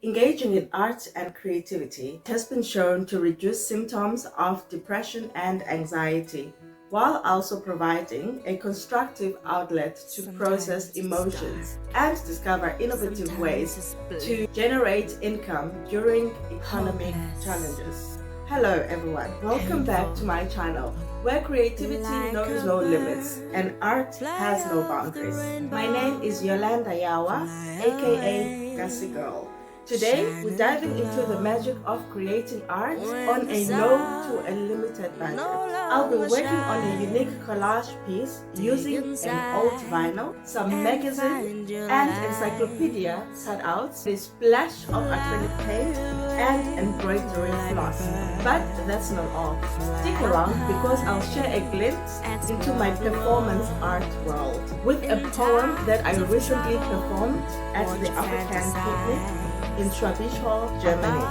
Engaging in art and creativity has been shown to reduce symptoms of depression and anxiety, while also providing a constructive outlet to process emotions and discover innovative ways to generate income during economic challenges. Hello everyone, welcome back to my channel where creativity knows no limits and art has no boundaries. My name is Yolanda Yawa, aka Gassy Girl. Today, we're diving into the magic of creating art on a low to a limited budget. I'll be working on a unique collage piece using an old vinyl, some magazine and encyclopedia cutouts, a splash of acrylic paint, and embroidery floss. But that's not all. Stick around because I'll share a glimpse into my performance art world with a poem that I recently performed at the African picnic in Schwäbisch, Germany.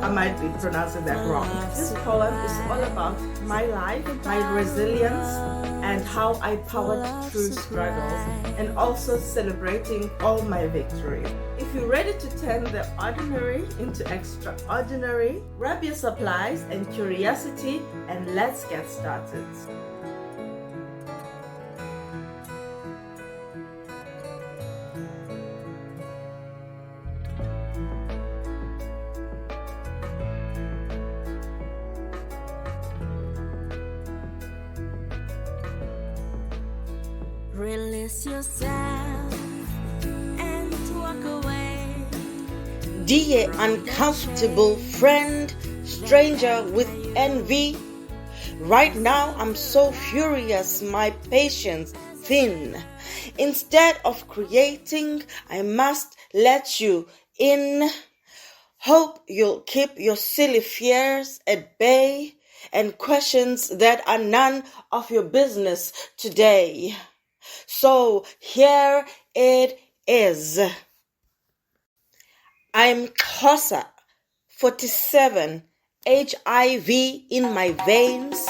I might be pronouncing that wrong. This poem is all about my life, my resilience, and how I powered through struggles, and also celebrating all my victories. If you're ready to turn the ordinary into extraordinary, grab your supplies and curiosity, and let's get started. Release yourself and walk away. Dear uncomfortable friend, stranger with envy, right now I'm so furious, my patience thin. Instead of creating, I must let you in. Hope you'll keep your silly fears at bay and questions that are none of your business today. So here it is. I'm Xhosa, 47, HIV in my veins,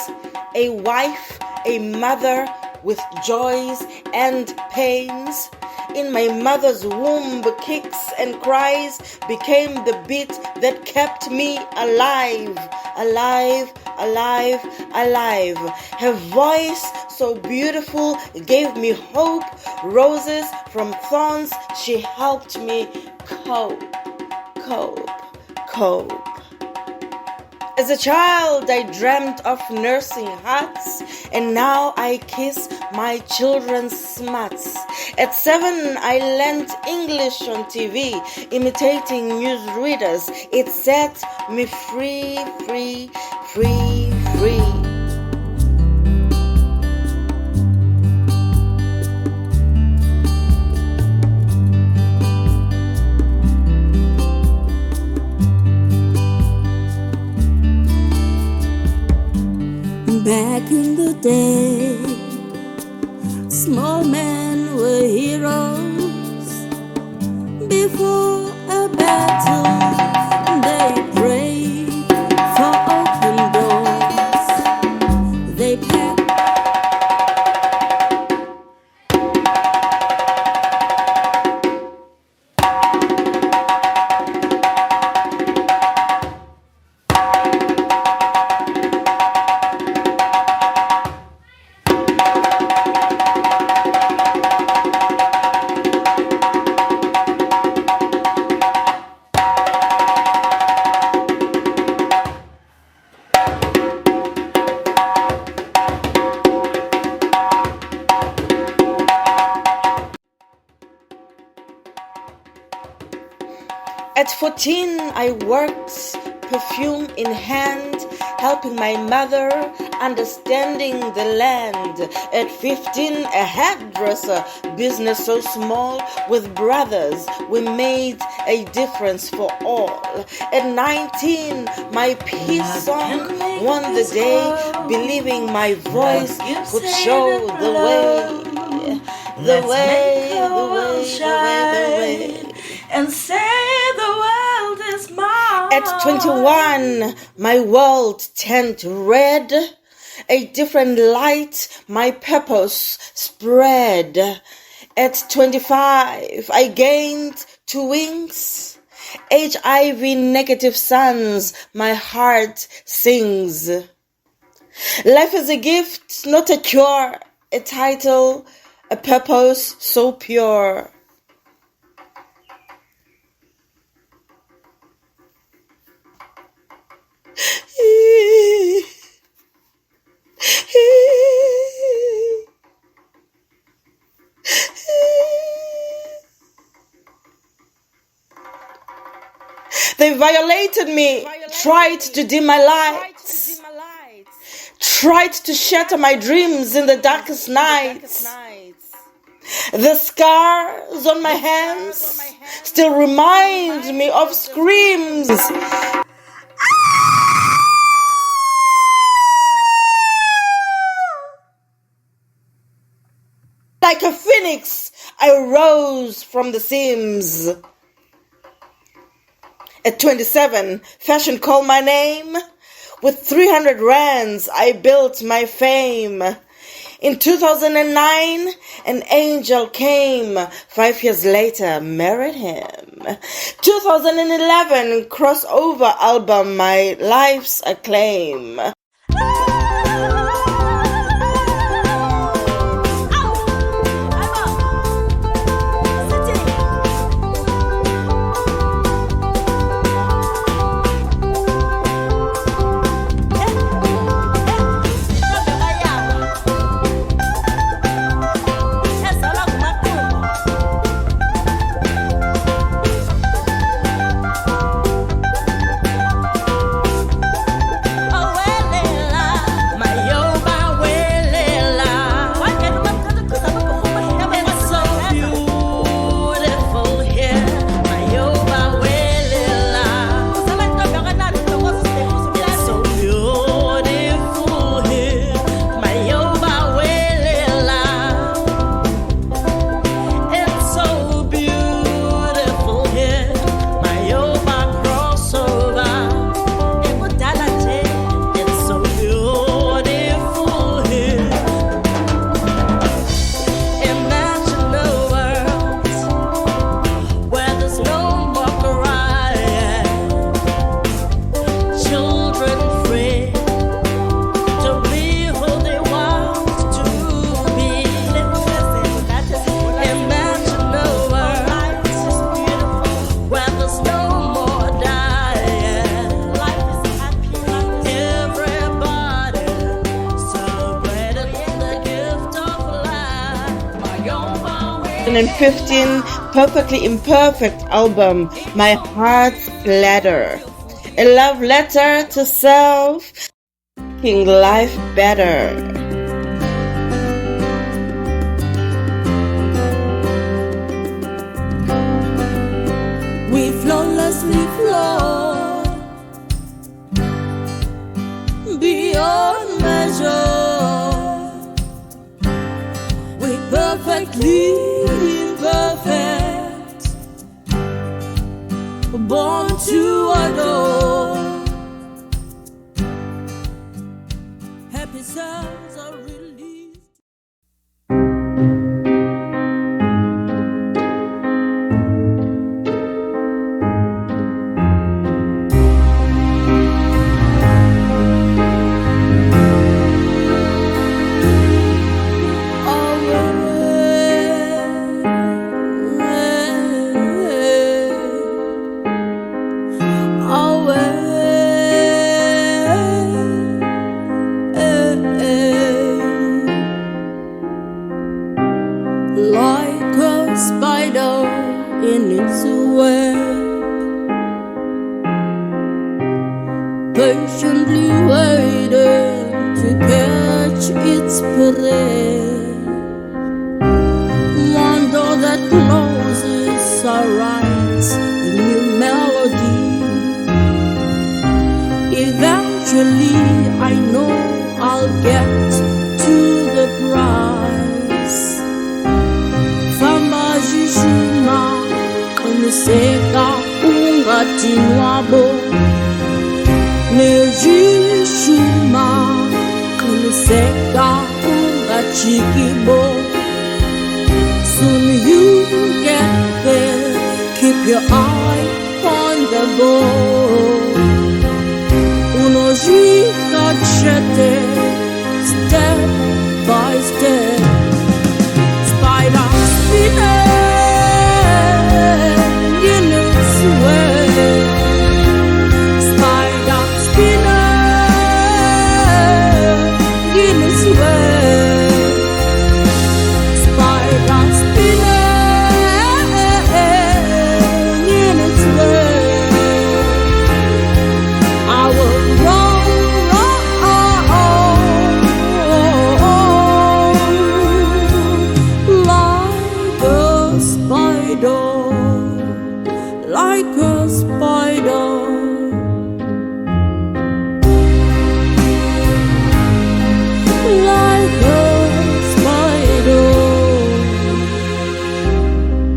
a wife, a mother with joys and pains. In my mother's womb, kicks and cries became the beat that kept me alive, alive, alive, alive. Her voice, so beautiful, gave me hope. Roses from thorns, she helped me cope, cope, cope. As a child, I dreamt of nursing huts, and now I kiss my children's smuts. At 7, I learned English on TV, imitating newsreaders. It set me free, free, free, free. Back in the day, small men were heroes. Before a battle, they prayed for open doors. They packed At 14, I worked perfume in hand, helping my mother, understanding the land. At 15, a hairdresser, business so small, with brothers, we made a difference for all. At 19, my peace song won the day, believing my voice could show the way. The way, the way, the way, the way. And say the world is mine. At 21, my world turned red. A different light, my purpose spread. At 25, I gained 2 wings. HIV negative sons, my heart sings. Life is a gift, not a cure, a title, a purpose so pure. They violated me, tried to dim my lights, tried to shatter my dreams in the darkest nights. The scars on my hands still remind me of screams. Like a phoenix, I rose from the seams. At 27, fashion called my name. With 300 rands, I built my fame. In 2009, an angel came. 5 years later, married him. 2011, crossover album, my life's acclaim. And 15, Perfectly Imperfect album, My Heart's Ladder. A love letter to self, making life better. We flawlessly flow beyond measure. We perfectly imperfect, born to adore. Happy sounds are released. Like a spider in its web, patiently waiting to catch its prey. One door that closes writes a new melody. Eventually I know I'll get to the prize. Famba jishuma uniseka ungati nwabo. Nejishuma uniseka ungachikibo. Soon you get there, keep your eye on bo unożika chete step by step spider spinning in its way spider spinning in its way spider spinning in its way I will roll like a spider, like a spider.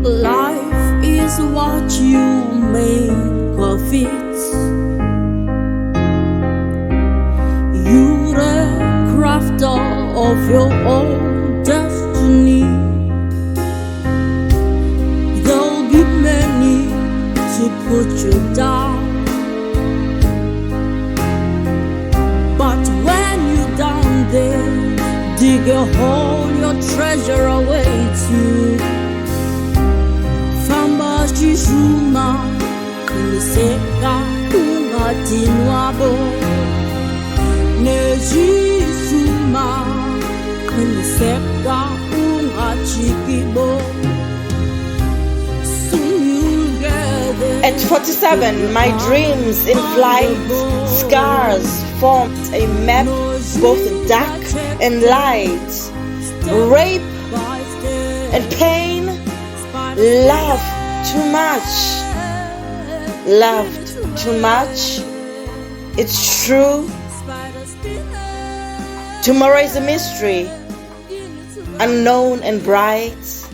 Life is what you make of it. You're a crafter of your own destiny. There'll be many to put you down, but when you're down there, dig a hole, your treasure awaits you. Famba shishuma, kuliseka ungatinwabo. Nejishuma, kuliseka ungachikibo. At 47, my dreams in flight, scars formed a map, both dark and light, rape and pain, love too much, loved too much. It's true. Tomorrow is a mystery, unknown and bright,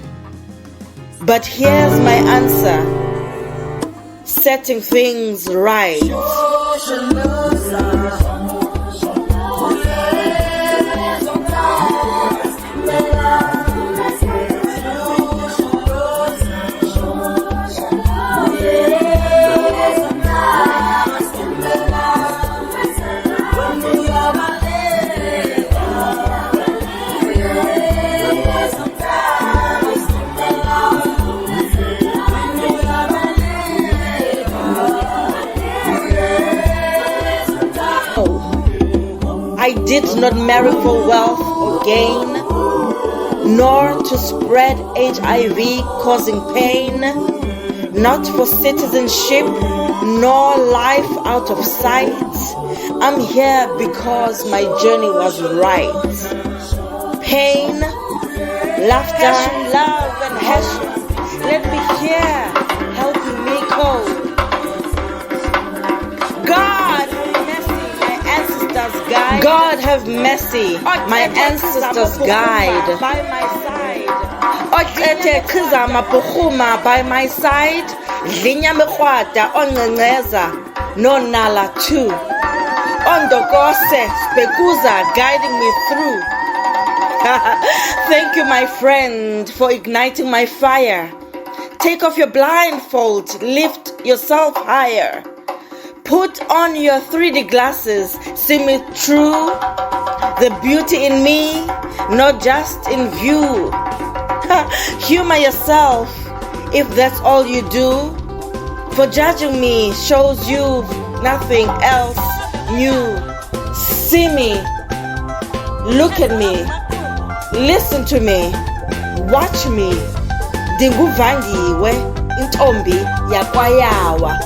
but here's my answer. Setting things right. I did not marry for wealth or gain, nor to spread HIV causing pain, not for citizenship, nor life out of sight. I'm here because my journey was right. Pain, laughter, love, and passion. Let me hear, helping me cope. God have mercy, my ancestors' guide. By my side. Otlete Kizama Puhuma by my side. Linya Mekwata Ongeneza, no Nala too. Ondogose Spekuza guiding me through. Thank you, my friend, for igniting my fire. Take off your blindfold, lift yourself higher. Put on your 3D glasses, see me through. The beauty in me, not just in view. Humor yourself, if that's all you do. For judging me shows you nothing else new. See me, look at me, listen to me, watch me. Dinguvangiwe intombi yakwayawa.